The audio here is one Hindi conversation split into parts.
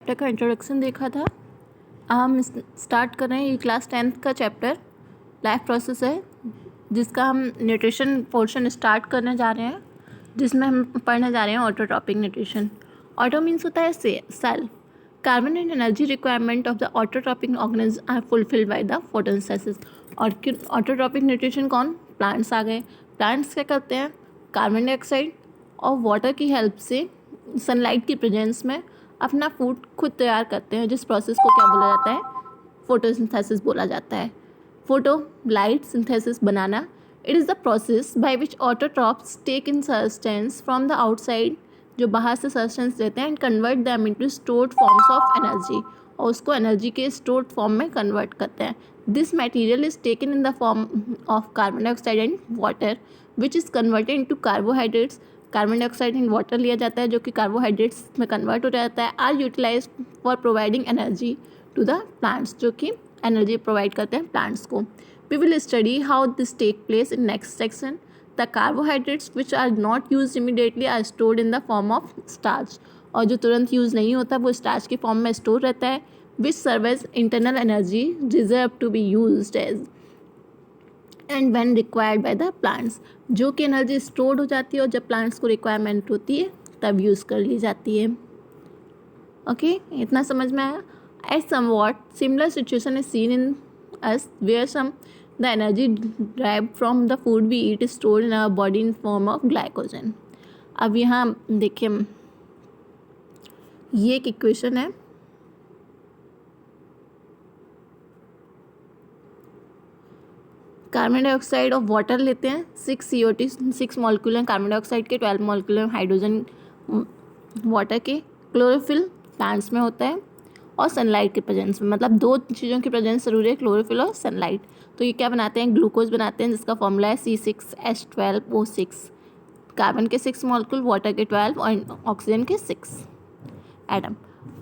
चैप्टर का इंट्रोडक्शन देखा था। हम स्टार्ट कर रहे हैं ये क्लास 10th का चैप्टर लाइफ प्रोसेस है, जिसका हम न्यूट्रिशन पोर्शन स्टार्ट करने जा रहे हैं, जिसमें हम पढ़ने जा रहे हैं ऑटोट्रॉपिक न्यूट्रिशन। ऑटो मीन्स होता है cell. Carbon and energy requirement of the autotrophic organism are fulfilled by the photosynthesis. और ऑटोट्रॉपिक न्यूट्रिशन कौन? प्लांट्स आ गए। प्लांट्स क्या करते हैं? कार्बन डाइऑक्साइड और वाटर की हेल्प से सनलाइट की प्रेजेंस में अपना फूड खुद तैयार करते हैं, जिस प्रोसेस को क्या बोला जाता है? फोटोसिंथेसिस बोला जाता है। फोटो लाइट सिंथेसिस बनाना, it is the process by which autotrophs take in substance from the outside, जो बाहर से सब्सटेंस देते हैं, and convert them into stored forms of energy, और उसको एनर्जी के स्टोर्ड फॉर्म में कन्वर्ट करते हैं। This material is taken in the form of carbon dioxide and water which is converted into carbohydrates. Carbon dioxide and water लिया जाता है जो कि कार्बोहाइड्रेट्स में कन्वर्ट हो जाता है। Are utilise for providing energy to the plants, जो कि एनर्जी प्रोवाइड करते हैं प्लांट्स को। We will study how this take place in next section. The carbohydrates which are not use immediately are stored in the form of starch, और जो तुरंत यूज़ नहीं होता वो स्टार्च की फॉर्म में स्टोर रहता है, which serve as internal energy reserve to be used as and when required by the plants, जो कि एनर्जी स्टोर्ड हो जाती है और जब प्लांट्स को रिक्वायरमेंट होती है तब यूज़ कर ली जाती है। ओके, इतना समझ में आया? At somewhat similar situation is seen in us where some the energy drive from the food we eat is stored in our body in form of glycogen. अब यहाँ देखिए, ये एक इक्वेशन है। कार्बन डाइऑक्साइड और वाटर लेते हैं, 6 CO2, 6 मॉलिक्यूल हैं कार्बन डाइऑक्साइड के, 12 मॉलिक्यूल हैं हाइड्रोजन वाटर के। क्लोरोफिल प्लांट्स में होता है और सनलाइट के प्रेजेंस में, मतलब दो चीज़ों की प्रेजेंस जरूरी है, क्लोरोफिल और सनलाइट। तो ये क्या बनाते हैं? ग्लूकोज बनाते हैं, जिसका फॉर्मूला है C6H12O6। कार्बन के 6 मॉलिक्यूल, वाटर के 12 और ऑक्सीजन के 6 एटम,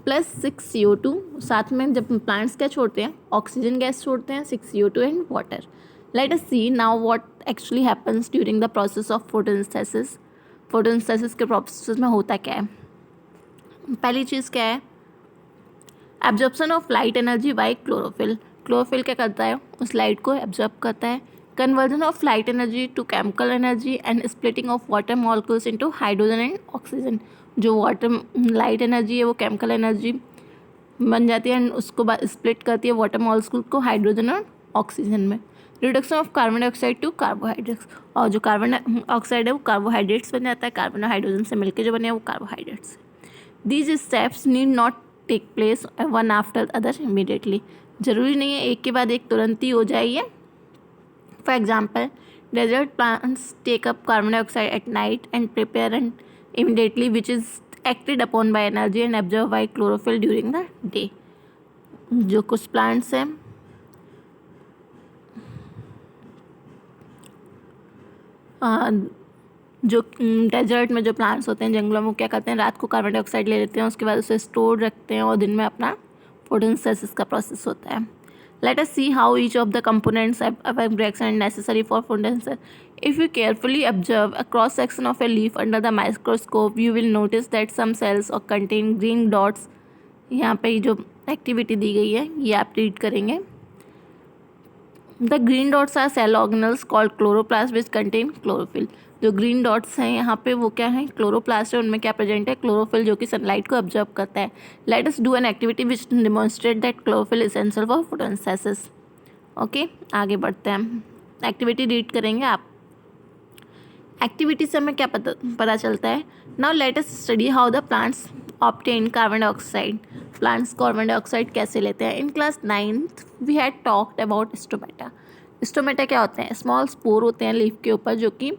प्लस 6 CO2। साथ में जब प्लांट्स क्या छोड़ते हैं? ऑक्सीजन गैस छोड़ते हैं, 6 CO2 and water. Let us see now what actually happens during the process of photosynthesis. Photosynthesis के प्रोसेस में होता क्या है? पहली चीज़ क्या है? Absorption of light energy by chlorophyll. Chlorophyll क्या करता है? उस लाइट को एब्जॉर्ब करता है। Conversion of light energy to chemical energy and splitting of water molecules into hydrogen and oxygen. जो वाटर लाइट एनर्जी है वो केमिकल एनर्जी बन जाती है एंड उसको स्प्लिट करती है वाटर मॉलिक्यूल को हाइड्रोजन और ऑक्सीजन में। Reduction of carbon dioxide to carbohydrates, और जो कार्बन ऑक्साइड है वो कार्बोहाइड्रेट्स बन जाता है, कार्बन और हाइड्रोजन से मिलकर जो बने हैं वो carbohydrates. These steps need not take place one after other immediately. जरूरी नहीं है एक के बाद एक तुरंत ही हो जाए ये। For example, desert plants take up carbon dioxide at night and prepare and immediately which is acted upon by energy and absorb by chlorophyll during the day. जो कुछ प्लांट्स हैं जो डेजर्ट में जो प्लांट्स होते हैं जंगलों में, वो क्या करते हैं? रात को कार्बन डाइऑक्साइड ले लेते हैं, उसके बाद उसे स्टोर रखते हैं और दिन में अपना फोटोसिंथेसिस का प्रोसेस होता है। Let us see how each of the components affect reaction and necessary for photosynthesis. If you carefully observe a cross section of a leaf under the microscope, you will notice that some cells और कंटेन ग्रीन डॉट्स। यहाँ पे जो एक्टिविटी दी गई है ये आप रीड करेंगे। The green dots are cell organelles called chloroplast which contain chlorophyll. जो ग्रीन डॉट्स हैं यहाँ पे वो क्या है? क्लोरोप्लास्ट है, उनमें क्या प्रेजेंट है? क्लोरोफिल, जो कि सनलाइट को ऑब्जर्व करता है। Let us do an activity which demonstrate that chlorophyll essential for photosynthesis. Okay, आगे बढ़ते हैं, एक्टिविटी रीड करेंगे आप। एक्टिविटी से हमें क्या पता चलता है? Now let us study how the plants obtain carbon dioxide. Plants carbon dioxide कैसे लेते हैं? In class 9th we had talked about stomata. Stomata क्या होते हैं? स्मॉल स्पोर होते हैं लीफ के ऊपर, जो कि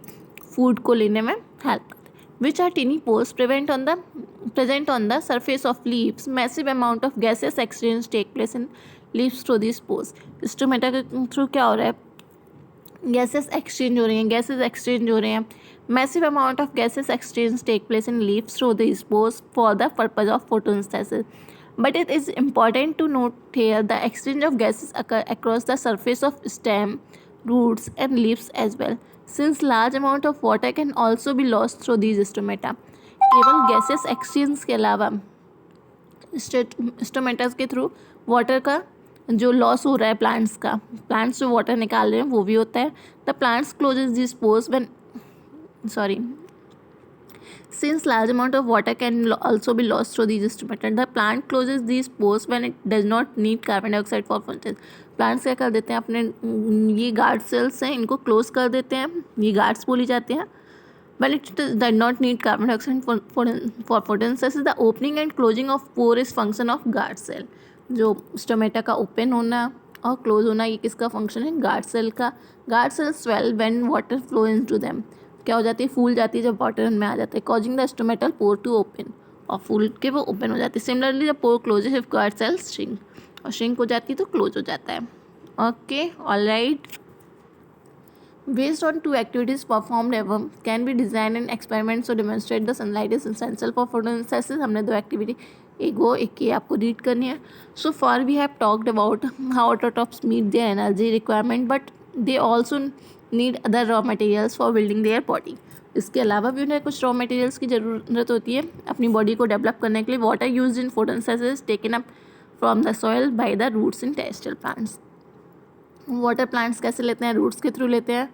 फूड को लेने में हेल्प करते हैं। Which are tiny pores present on the surface of leaves. Massive amount of gaseous exchange take place in leaves through these pores. Stomata के थ्रू क्या हो रहा है? गैसेस एक्सचेंज हो रही हैं, massive amount of gases exchange take place in leaves through these pores for the purpose of photosynthesis. But it is important to note here the exchange of gases occur across the surface of stem, roots and leaves as well, since large amount of water can also be lost through these stomata. केवल गैसेस एक्सचेंज के अलावा स्टोमेटा के थ्रू वाटर का जो लॉस हो रहा है प्लांट्स जो वाटर निकाल रहे हैं वो भी होता है. The plants closes this pores when since large amount of water can also be lost through these stomata. The plant closes these pores when it does not need carbon dioxide for photosynthesis. Plants क्या कर देते हैं अपने ये गार्ड सेल्स हैं इनको क्लोज कर देते हैं, ये गार्ड्स बोली जाते हैं. When it does not need carbon dioxide for photosynthesis, the opening and closing of pore is function of guard cell. जो स्टोमेटा का ओपन होना और क्लोज होना ये किसका फंक्शन है? गार्ड सेल का. Guard cell swell when water flow into them. क्या हो जाती है? फूल जाती है जब वाटर उनमें आ जाता है. Causing the stomatal pore to open. और फूल के वो ओपन हो जाती है. Similarly the pore closes if guard cells shrink. और श्रिंक हो जाती है तो क्लोज हो जाता है. Okay, alright. Based on two activities performed above can be designed and experiments to demonstrate the sunlight is essential for photosynthesis. हमने दो एक्टिविटी एक ये आपको रीड करनी है. So far we have talked about how autotrophs meet their energy requirement, but they also need other raw materials for building their body. इसके अलावा भी उन्हें कुछ रॉ मटेरियल्स की ज़रूरत होती है अपनी बॉडी को डेवलप करने के लिए. Water used in photosynthesis taken up from the soil by the roots in terrestrial plants. Water plants कैसे लेते हैं? रूट्स के थ्रू लेते हैं.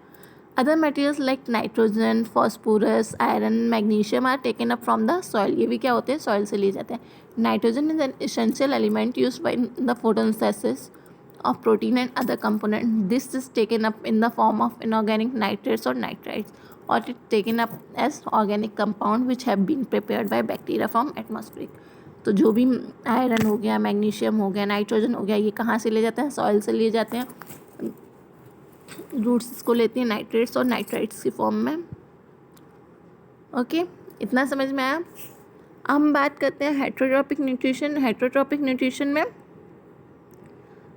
Other materials like nitrogen, phosphorus, iron, magnesium are taken up from the soil. ये भी क्या होते हैं? सॉइल से लिए जाते हैं. Nitrogen is an essential element used by the photosynthesis of protein and other component. This is taken up in the form of inorganic nitrates or nitrites, or it taken up as organic compound which have been prepared by bacteria from atmospheric. तो जो भी आयरन हो गया, मैग्नीशियम हो गया, नाइट्रोजन हो गया, ये कहाँ से ले जाते हैं? सॉइल से लिए जाते हैं. रूट्स को लेती हैं नाइट्रेट्स और नाइट्राइट्स की फॉर्म में. ओके, इतना समझ में आया. हम बात करते हैं हेटरोट्रॉपिक न्यूट्रिशन. हेटरोट्रॉपिक न्यूट्रिशन में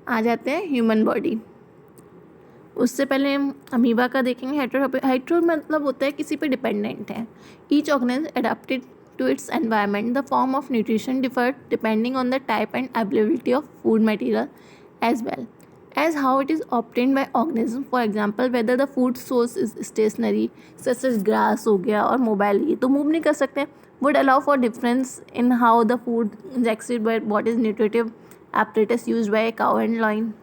आ जाते हैं ह्यूमन बॉडी. उससे पहले हम अमीबा का देखेंगे. हेट्रो मतलब होता है किसी पे डिपेंडेंट है. Each organism adapted to its environment. The form of nutrition differ depending on the type and availability of food material as well as how it is obtained by organism. For example, whether the food source is stationary such as grass हो गया और mobile, ये तो मूव नहीं कर सकते, would allow for difference in how the food is extracted by what is nutritive apparatus used by a cow and lion.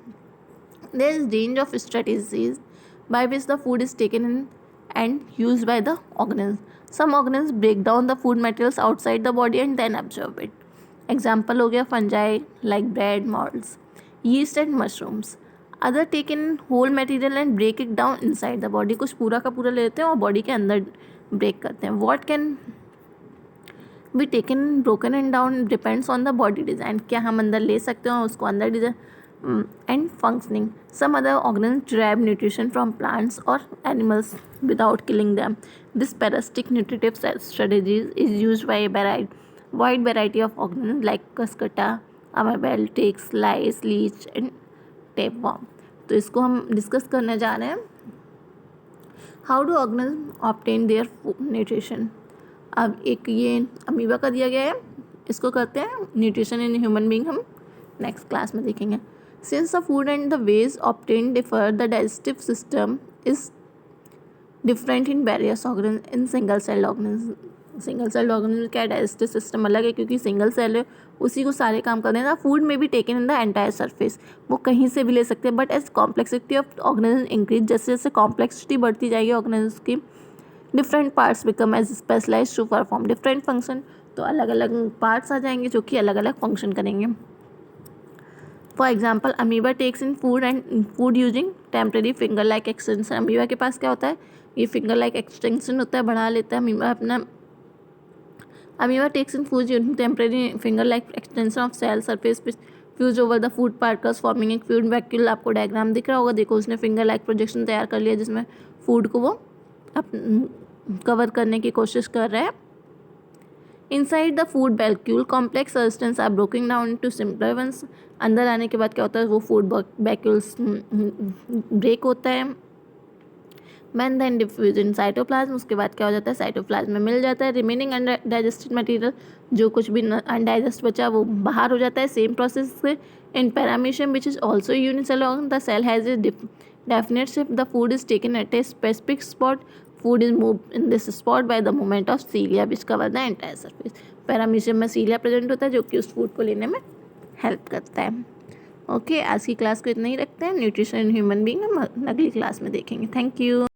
There is range of strategies by which the food is taken in and used by the organisms. Some organisms break down the food materials outside the body and then absorb it. Example हो गया fungi like bread molds, yeast and mushrooms. Other take in whole material and break it down inside the body. कुछ पूरा का पूरा ले लेते हैं और बॉडी के अंदर ब्रेक करते हैं. What can be taken broken and down depends on the body design. क्या हम अंदर ले सकते हैं और उसको अंदर design and functioning. Some other organisms derive nutrition from plants or animals without killing them. This parasitic nutritive strategies is used by a wide variety of organisms like Cuscuta, amabel, ticks, lice, leech and tapeworm. तो इसको हम डिस्कस करने जा रहे हैं. How do organism obtain their nutrition. अब एक ये अमीबा का दिया गया है, इसको करते हैं न्यूट्रिशन इन ह्यूमन बीइंग. हम नेक्स्ट क्लास में देखेंगे. Since the food and the ways obtain differ, the digestive system is different in various organism. In single cell organism क्या डाइजेस्टिव सिस्टम अलग है क्योंकि सिंगल सेल है, उसी को सारे काम कर देना. फूड में भी taken in the entire surface, वो कहीं से भी ले सकते हैं. But as complexity of organism increase, जैसे जैसे कॉम्प्लेक्सिटी बढ़ती जाएगी ऑर्गेनिज्म की, different parts become as specialized to perform different function. तो अलग अलग पार्ट्स आ जाएंगे जो कि अलग अलग फंक्शन करेंगे. For example, amoeba takes in food using temporary finger like extension. Amoeba के पास क्या होता है? ये फिंगर लाइक एक्सटेंशन होता है, बढ़ा लेता है अमीबा अपना. Amoeba takes in food using temporary finger-like extension of cell surface which fuse over the food particles forming a food vacuole. आपको डायग्राम दिख रहा होगा, देखो उसने फिंगर लाइक प्रोजेक्शन तैयार कर लिया जिसमें फूड को वो कवर करने की कोशिश कर रहा है. Inside the food vacuole complex substance are broken down to simpler ones. अंदर आने के बाद क्या होता है? वो फूड वैक्यूल्स ब्रेक होता है. Man then diffuse in cytoplasm. उसके बाद क्या हो जाता है? साइटोप्लाज्म में मिल जाता है. रिमेनिंग अनडाइजेस्टेड मटेरियल, जो कुछ भी अनडाइजेस्ट बचा वो बाहर हो जाता है. सेम प्रोसेस से in paramecium which is also unicellular organ. The cell has a definite shape. The food is taken at a specific spot. Food is moved in this spot by the movement of cilia which cover the entire surface. Paramecium में सीलिया प्रेजेंट होता है जो कि उस फूड को लेने में हेल्प करता है। ओके, आज की क्लास को इतना ही रखते हैं। न्यूट्रिशन इन ह्यूमन बीइंग हम अगली क्लास में देखेंगे। Thank you.